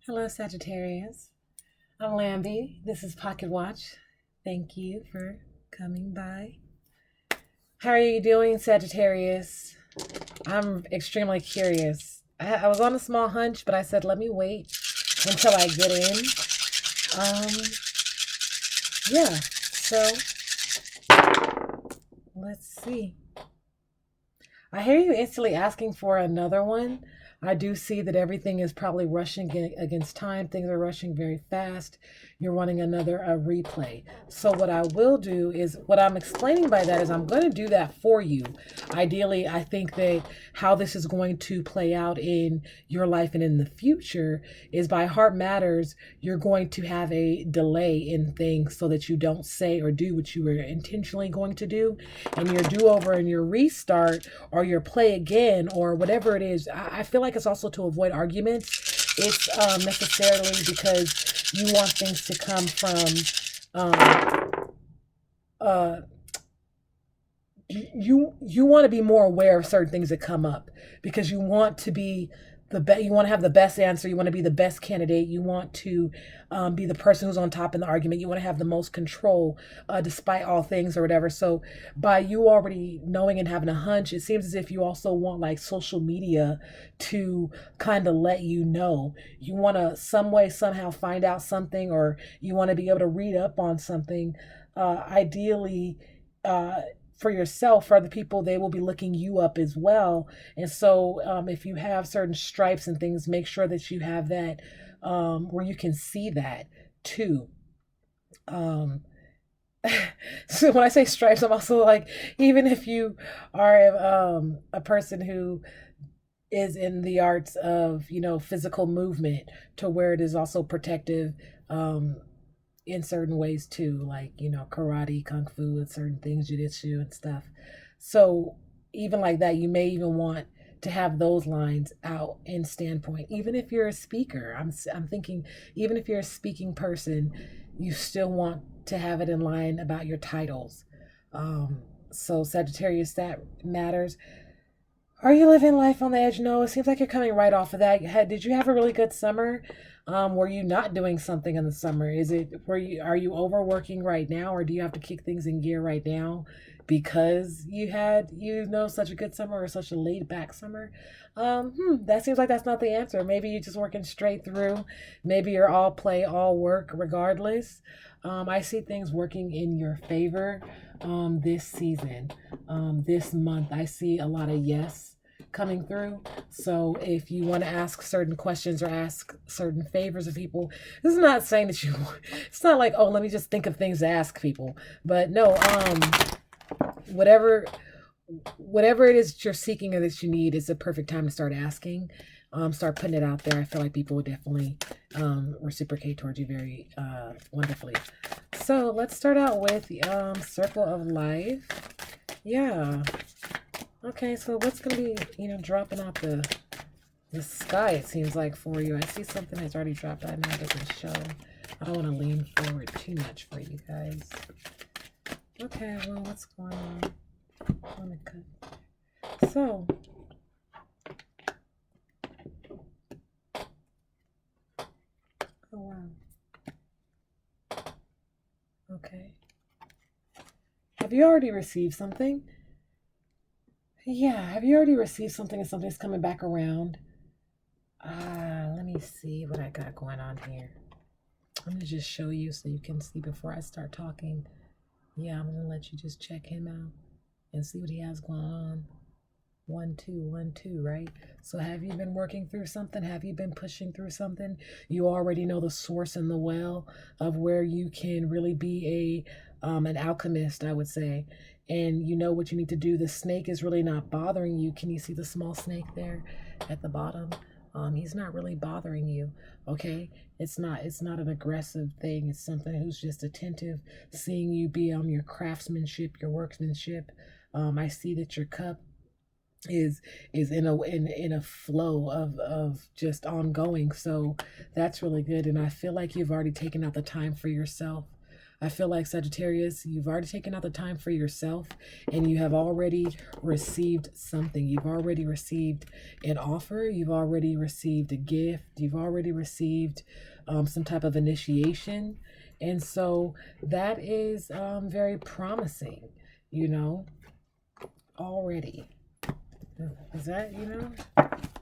Hello, Sagittarius. I'm Lambie. This is Pocket Watch. Thank you for coming by. How are you doing, Sagittarius? I'm extremely curious. I was on a small hunch, but I said, let me wait until I get in. Um, yeah, so let's see. I hear you instantly asking for another one. I do see that everything is probably rushing against time. Things are rushing very fast. You're wanting another replay. So what I will do is, what I'm explaining by that is I'm going to do that for you. Ideally, I think that how this is going to play out in your life and in the future is by heart matters. You're going to have a delay in things so that you don't say or do what you were intentionally going to do. And your do-over and your restart or your play again or whatever it is, I feel like it's also to avoid arguments. It's necessarily because you want things to come from uh, you want to be more aware of certain things that come up because you want to be you want to have the best answer. You want to be the best candidate. You want to be the person who's on top in the argument. You want to have the most control despite all things or whatever. So by you already knowing and having a hunch, it seems as if you also want like social media to kind of let you know. You want to some way, somehow find out something, or you want to be able to read up on something. Ideally, for yourself, for other people, they will be looking you up as well. And so if you have certain stripes and things, make sure that you have that where you can see that too. Um, so when I say stripes, I'm also like, even if you are a person who is in the arts of, physical movement to where it is also protective, in certain ways too, like, karate, kung fu, and certain things, jujitsu and stuff. So even like that, you may even want to have those lines out in standpoint. Even if you're a speaker, I'm thinking, even if you're a speaking person, you still want to have it in line about your titles. So Sagittarius, that matters. Are you living life on the edge? No, it seems like you're coming right off of that. Did you have a really good summer? Were you not doing something in the summer? Are you overworking right now, or do you have to kick things in gear right now because you had, such a good summer or such a laid back summer? That seems like that's not the answer. Maybe you're just working straight through. Maybe you're all play, all work regardless. I see things working in your favor this season, this month. I see a lot of yes coming through. So if you want to ask certain questions or ask certain favors of people, this is not saying that it's not like, oh, let me just think of things to ask people. But no, whatever whatever it is that you're seeking or that you need is the perfect time to start asking. Start putting it out there. I feel like people would definitely reciprocate towards you very wonderfully. So let's start out with the circle of life. Yeah. Okay, so what's gonna be, dropping out the sky, it seems like, for you. I see something that's already dropped out now, it doesn't show. I don't want to lean forward too much for you guys. Okay, well, what's going on? I'm gonna cut. So oh wow. Okay. Have you already received something? Yeah, have you already received something and something's coming back around? Let me see what I got going on here. I'm gonna just show you so you can see before I start talking. Yeah, I'm gonna let you just check him out and see what he has going on. 1 2 1 2, right? So have you been working through something? Have you been pushing through something? You already know the source and the well of where you can really be an alchemist, I would say. And you know what you need to do. The snake is really not bothering you. Can you see the small snake there at the bottom? He's not really bothering you. Okay, it's not an aggressive thing. It's something who's just attentive, seeing you be your craftsmanship, your workmanship. I see that your cup is in a flow of just ongoing. So that's really good. And I feel like you've already taken out the time for yourself. I feel like Sagittarius, you've already taken out the time for yourself, and you have already received something. You've already received an offer. You've already received a gift. You've already received some type of initiation. And so that is very promising, already. Is that,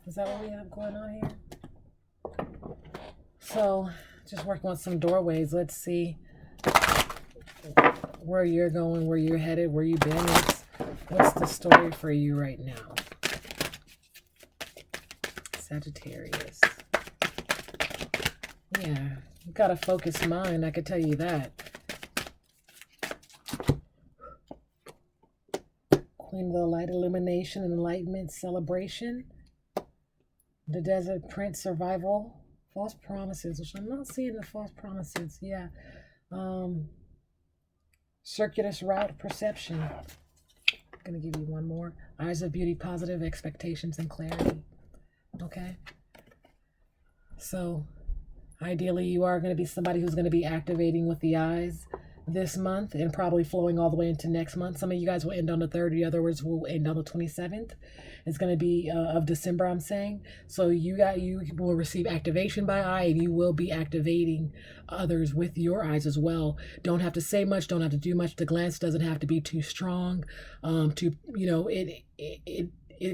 is that what we have going on here? So just working on some doorways. Let's see where you're going, where you're headed, where you've been. What's the story for you right now? Sagittarius. Yeah, you got a focused mind, I could tell you that. Queen of the Light, illumination, enlightenment, celebration. The Desert Prince, survival. False promises, which I'm not seeing the false promises. Yeah. Circuitous route, perception. I'm going to give you one more. Eyes of beauty, positive expectations and clarity. Okay. So ideally you are going to be somebody who's going to be activating with the eyes this month and probably flowing all the way into next month. Some of you guys will end on the 3rd, the others will end on the 27th. It's going to be of December, I'm saying. So you will receive activation by eye, and you will be activating others with your eyes as well. Don't have to say much, don't have to do much. The glance doesn't have to be too strong. It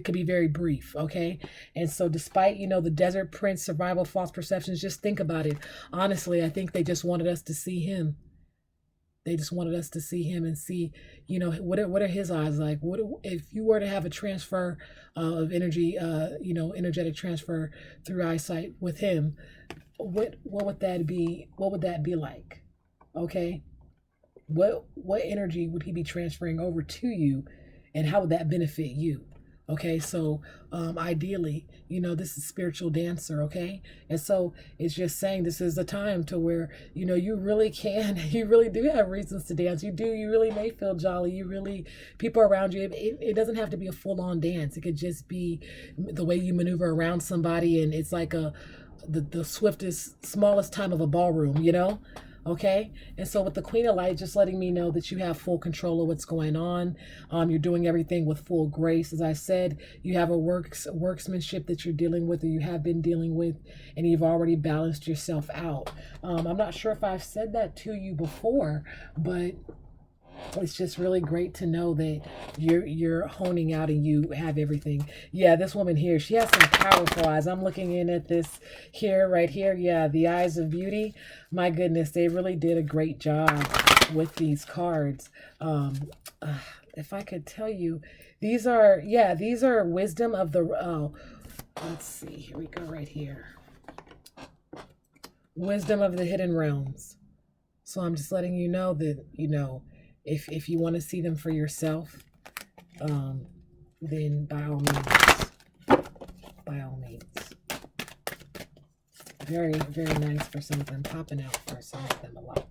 could be very brief, okay? And so despite, the Desert Prince, survival, false perceptions, just think about it. Honestly, I think they just wanted us to see him. They just wanted us to see him and see, what are his eyes like? What if you were to have a transfer of energy, energetic transfer through eyesight with him? What would that be? What would that be like? Okay, what energy would he be transferring over to you, and how would that benefit you? Okay, so ideally, this is spiritual dancer, okay? And so it's just saying this is a time to where, you really do have reasons to dance. You really may feel jolly. People around you, it doesn't have to be a full-on dance. It could just be the way you maneuver around somebody, and it's like the swiftest, smallest time of a ballroom, Okay, and so with the Queen of Light, just letting me know that you have full control of what's going on. You're doing everything with full grace. As I said, you have a workmanship that you're dealing with, or you have been dealing with, and you've already balanced yourself out. I'm not sure if I've said that to you before, but it's just really great to know that you're honing out and you have everything. Yeah, this woman here, she has some powerful eyes. I'm looking in at this right here. Yeah, the eyes of beauty. My goodness, they really did a great job with these cards. If I could tell you, these are wisdom of the, let's see, here we go right here. Wisdom of the hidden realms. So I'm just letting you know that, if you want to see them for yourself, then by all means. Very, very nice for some of them, popping out for some of them a lot.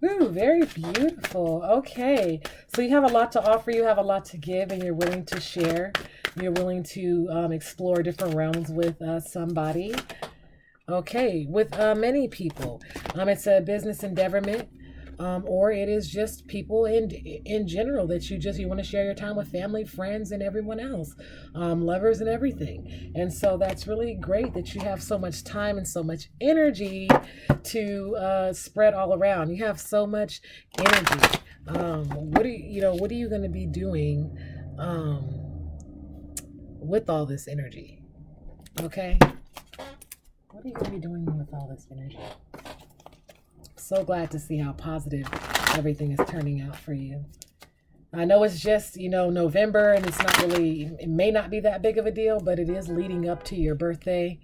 Ooh, very beautiful. Okay, so you have a lot to offer, you have a lot to give, and you're willing to share. You're willing to explore different realms with somebody. Okay, with many people. It's a business endeavorment. Or it is just people in general that you want to share your time with, family, friends, and everyone else, lovers and everything. And so that's really great that you have so much time and so much energy to spread all around. You have so much energy. What are you going to be doing with all this energy? Okay, what are you going to be doing with all this energy? So glad to see how positive everything is turning out for you. I know it's just, November, and it may not be that big of a deal, but it is leading up to your birthday.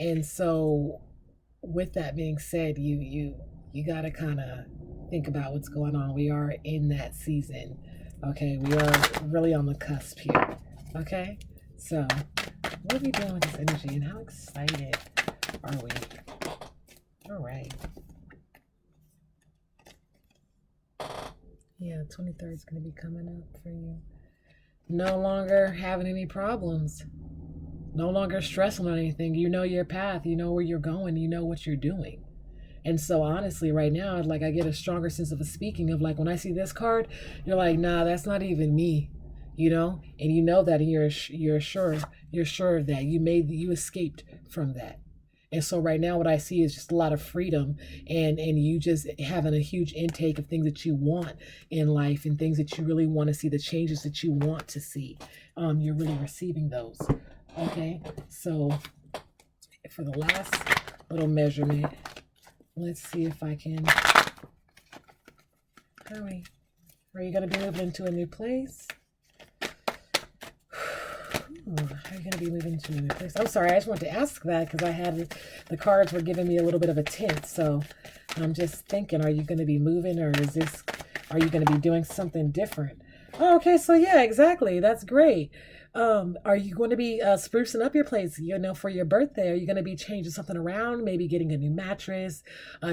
And so with that being said, you got to kind of think about what's going on. We are in that season. Okay. We are really on the cusp here. Okay. So what are we doing with this energy, and how excited are we? All right. Yeah, 23rd is going to be coming up for you. No longer having any problems. No longer stressing on anything. You know your path. You know where you're going. You know what you're doing. And so honestly, right now, like I get a stronger sense of a speaking of like when I see this card, you're like, nah, that's not even me, and you know that, and you're sure of that you escaped from that. And so right now, what I see is just a lot of freedom, and you just having a huge intake of things that you want in life and things that you really want to see, the changes that you want to see. You're really receiving those. Okay, so for the last little measurement, let's see if I can hurry. Are you going to be moving into a new place? Are you going to be moving to a new place? I'm sorry, I just wanted to ask that because the cards were giving me a little bit of a tint. So I'm just thinking, are you going to be moving, or are you going to be doing something different? Oh, okay, so yeah, exactly. That's great. Are you going to be sprucing up your place, for your birthday? Are you going to be changing something around? Maybe getting a new mattress,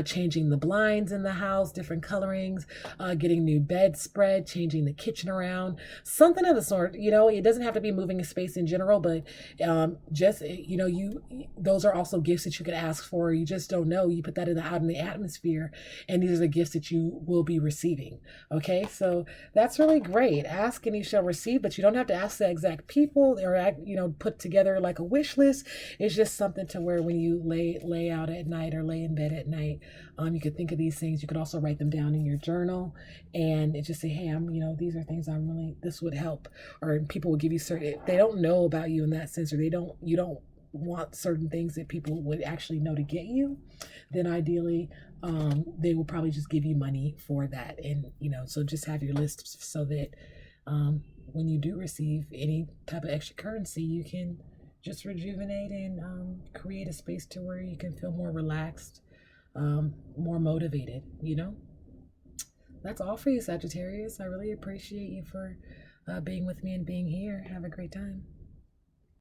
changing the blinds in the house, different colorings, getting new bedspread, changing the kitchen around, something of the sort. It doesn't have to be moving a space in general, but just those are also gifts that you could ask for. You just don't know. You put that out in the atmosphere, and these are the gifts that you will be receiving. Okay, so that's really great. Ask and you shall receive, but you don't have to ask the exact people or put together like a wish list. It's just something to where when you lay out at night or lay in bed at night, you could think of these things. You could also write them down in your journal and just say, hey, these are things this would help. Or people will give you certain, they don't know about you in that sense, or you don't want certain things that people would actually know to get you, then ideally they will probably just give you money for that. And so just have your list so that when you do receive any type of extra currency, you can just rejuvenate and create a space to where you can feel more relaxed, more motivated. That's all for you, Sagittarius. I really appreciate you for being with me and being here. Have a great time.